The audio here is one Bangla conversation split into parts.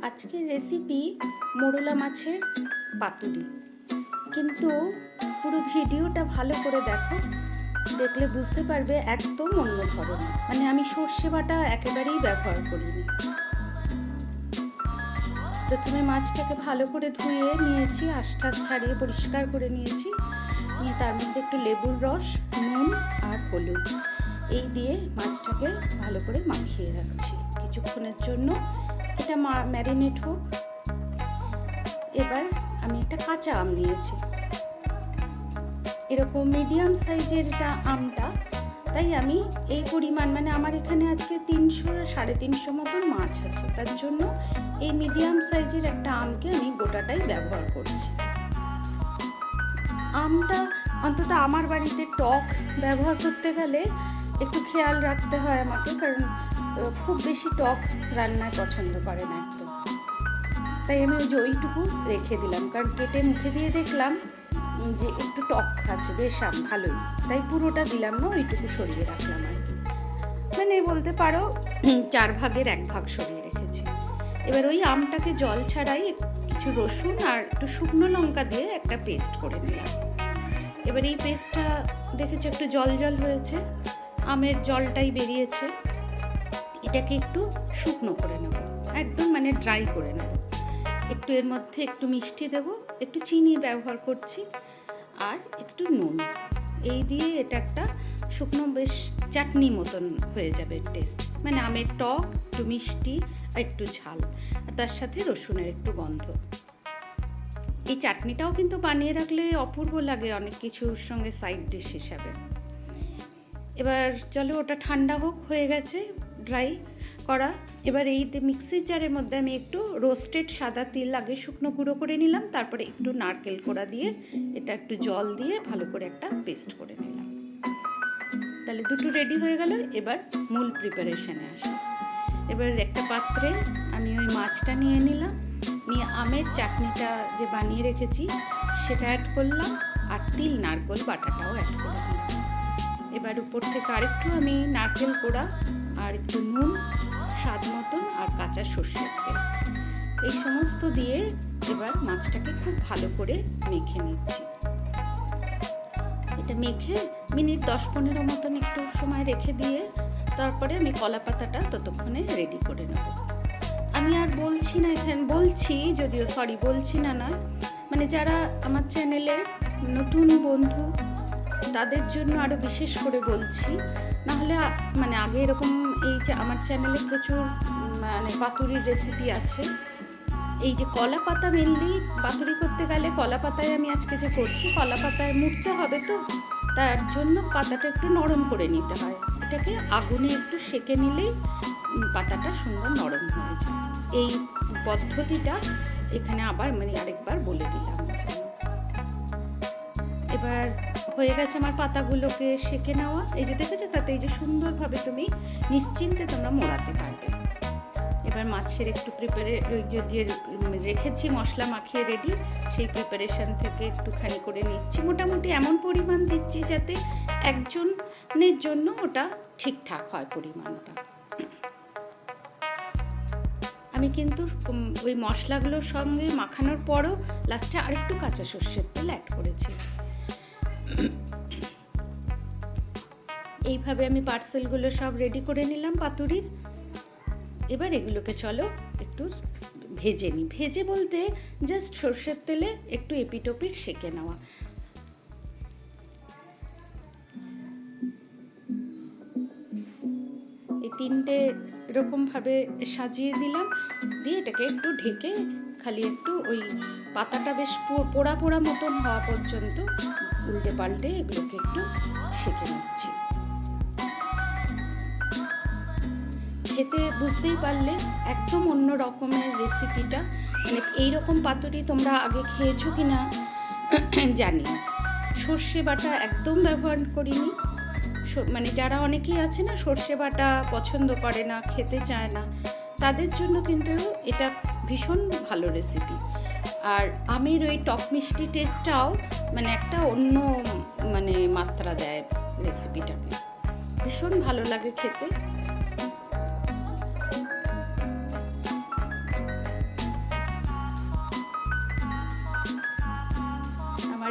আজকের রেসিপি মোরলা মাছের পাতুরি। কিন্তু পুরো ভিডিওটা ভালো করে দেখো, দেখলে বুঝতে পারবে একদম অন্য ধরনের। মানে আমি সর্ষে বাটা একেবারেই ব্যবহার করিনি। প্রথমে মাছটাকে ভালো করে ধুয়ে নিয়েছি, আঁশ-টাশ ছাড়িয়ে পরিষ্কার করে নিয়েছি। নিয়ে তার মধ্যে একটু লেবুর রস, নুন আর হলুদ এই দিয়ে মাছটাকে ভালো করে মাখিয়ে রাখছি কিছুক্ষণের জন্য। এটা ম্যারিনেট হোক। এবার আমি একটা কাঁচা আম নিয়েছি, এরকম মিডিয়াম সাইজের এটা আমটা, তাই আমি এই পরিমাণ, মানে আমার এখানে আজকে 300-350 মতন মাছ আছে, তার জন্য এই মিডিয়াম সাইজের একটা আমকে আমি গোটাটাই ব্যবহার করছি। আমটা অন্তত আমার বাড়িতে টক ব্যবহার করতে গেলে একটু খেয়াল রাখতে হয় আমাকে, কারণ খুব বেশি টক রান্নায় পছন্দ করে না একদম। তাই আমি ওইটুকু রেখে দিলাম, কারণ কেটে মুখে দিয়ে দেখলাম যে একটু টক আছে, বেশ আম ভালোই, তাই পুরোটা দিলাম না, ওইটুকু সরিয়ে রাখলাম আর কি। মানে বলতে পারো 4 ভাগের 1 ভাগ সরিয়ে রেখেছি। এবার ওই আমটাকে জল ছাড়াই কিছু রসুন আর একটু শুকনো লঙ্কা দিয়ে একটা পেস্ট করে নিলাম। এবার এই পেস্টটা দেখেছো একটু জল জল হয়েছে, আমের জলটাই বেরিয়েছে। এটাকে একটু শুকনো করে নেব, একদম মানে ড্রাই করে নেব। একটু এর মধ্যে একটু মিষ্টি দেব, একটু চিনি ব্যবহার করছি, আর একটু নুন। এই দিয়ে এটা একটা শুকনো বেশ চাটনি মতন হয়ে যাবে টেস্ট, মানে আমের টক, একটু মিষ্টি আর একটু ঝাল, আর তার সাথে রসুনের একটু গন্ধ। এই চাটনিটাও কিন্তু বানিয়ে রাখলে অপূর্ব লাগে অনেক কিছুর সঙ্গে সাইড ডিশ হিসাবে। এবার চলো ওটা ঠান্ডা হোক, হয়ে গেছে ড্রাই করা। এবার এই মিক্সির জারের মধ্যে আমি একটু রোস্টেড সাদা তিল আগে শুকনো গুঁড়ো করে নিলাম, তারপরে একটু নারকেল কোড়া দিয়ে এটা একটু জল দিয়ে ভালো করে একটা পেস্ট করে নিলাম। তাহলে দুটো রেডি হয়ে গেল। এবার মূল প্রিপারেশনে আসি। এবার একটা পাত্রে আমি ওই মাছটা নিয়ে নিলাম, নিয়ে আমের চাটনিটা যে বানিয়ে রেখেছি সেটা অ্যাড করলাম, আর তিল নারকেল বাটাটাও অ্যাড করে দিলাম। এবার উপর থেকে আরেকটু আমি নারকেল কোড়া আর একটু নুন স্বাদ মতন আর কাঁচা সর্ষের তেল এই সমস্ত দিয়ে এবার মাছটাকে খুব ভালো করে মেখে নিচ্ছি। এটা মেখে মিনিট 10-15 মতন একটু সময় রেখে দিয়ে তারপরে আমি কলা পাতাটা ততক্ষণে রেডি করে নেব। আমি আর বলছি না, এখানে বলছি যদিও, বলছি না, মানে যারা আমার চ্যানেলের নতুন বন্ধু তাদের জন্য আরও বিশেষ করে বলছি, নাহলে মানে আগে এরকম এই যে আমার চ্যানেলে প্রচুর মানে পাতুরির রেসিপি আছে। এই যে কলা পাতা, মেনলি পাতুরি করতে গেলে কলা পাতায় আমি আজকে যে করছি, কলা পাতায় মুড়তে হবে, তো তার জন্য পাতাটা একটু নরম করে নিতে হয়। এটাকে আগুনে একটু সেঁকে নিলেই পাতাটা সুন্দর নরম হয়ে যায়। এই পদ্ধতিটা এখানে আবার মানে আরেকবার বলে দিলাম। এবার হয়ে গেছে আমার পাতাগুলোকে সেঁকে নেওয়া। এই যে দেখেছো, তাতে এই যে সুন্দরভাবে তুমি নিশ্চিন্তে তোমরা মোড়াতে পারবে। এবার মাছের একটু ওই যে রেখেছি মশলা মাখিয়ে রেডি, সেই প্রিপারেশন থেকে একটুখানি করে নিচ্ছি। মোটামুটি এমন পরিমাণ দিচ্ছি যাতে একজনের জন্য ওটা ঠিকঠাক হয় পরিমাণটা। আমি কিন্তু ওই মশলাগুলোর সঙ্গে মাখানোর পরও লাস্টে আরেকটু কাঁচা সর্ষের তেল অ্যাড করেছি। এইভাবে আমি পার্সেলগুলো সব রেডি করে নিলাম পাতুরির। এবার এগুলোকে চলো একটু ভেজে নিই। ভেজে বলতে জাস্ট সর্ষের তেলে একটু এপিটোপিট সেঁকে নেওয়া। এই 3টে এরকমভাবে সাজিয়ে দিলাম, দিয়ে এটাকে একটু ঢেকে খালি একটু ওই পাতাটা বেশ পোড়া পোড়া মতন হওয়া পর্যন্ত উল্টে পাল্টে এগুলোকে একটু সেঁকে নিচ্ছি। খেতে বুঝতেই পারলে একদম অন্য রকমের রেসিপিটা। মানে এইরকম পাতুরি তোমরা আগে খেয়েছো কি না জানি না। সর্ষে বাটা একদম ব্যবহার করিনি। মানে যারা অনেকেই আছে না সর্ষে বাটা পছন্দ করে না, খেতে চায় না, তাদের জন্য কিন্তু এটা ভীষণ ভালো রেসিপি। আর আমের ওই টক মিষ্টি টেস্টটাও মানে একটা অন্য মানে মাত্রা দেয় রেসিপিটাকে, ভীষণ ভালো লাগে খেতে।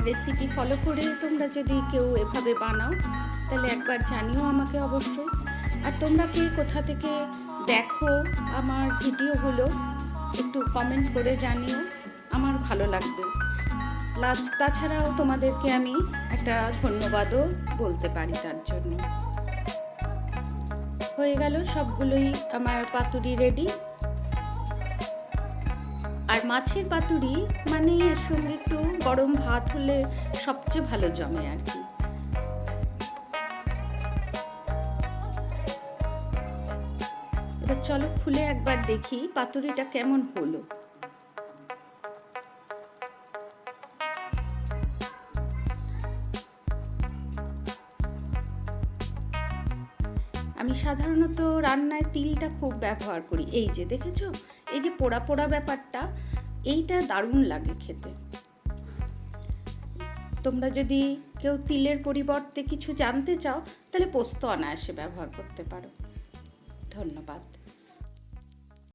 রেসিপি ফলো করে তোমরা যদি কেউ এভাবে বানাও তাহলে একবার জানিও আমাকে অবশ্যই। আর তোমরা কে কোথা থেকে দেখো আমার ভিডিওগুলো একটু কমেন্ট করে জানিও, আমার ভালো লাগবে। তাছাড়াও তোমাদেরকে আমি একটা ধন্যবাদও বলতে পারি তার জন্য। হয়ে গেল সবগুলোই আমার পাতুরি রেডি। আর মাছের পাতুরি মানে এর সঙ্গে একটু গরম ভাত হলে সবচেয়ে ভালো জমে আর কি। এবার চলো খুলে একবার দেখি পাতুরিটা কেমন হলো। আমি সাধারণত রান্নায় তিলটা খুব ব্যবহার করি। এই যে দেখেছো, এই যে পোড়া পোড়া ব্যাপারটা, এইটা দারুণ লাগে খেতে। তোমরা যদি কেউ তিলের পরিবর্তে কিছু জানতে চাও তাহলে পোস্ত অনায়াসে ব্যবহার করতে পারো। ধন্যবাদ।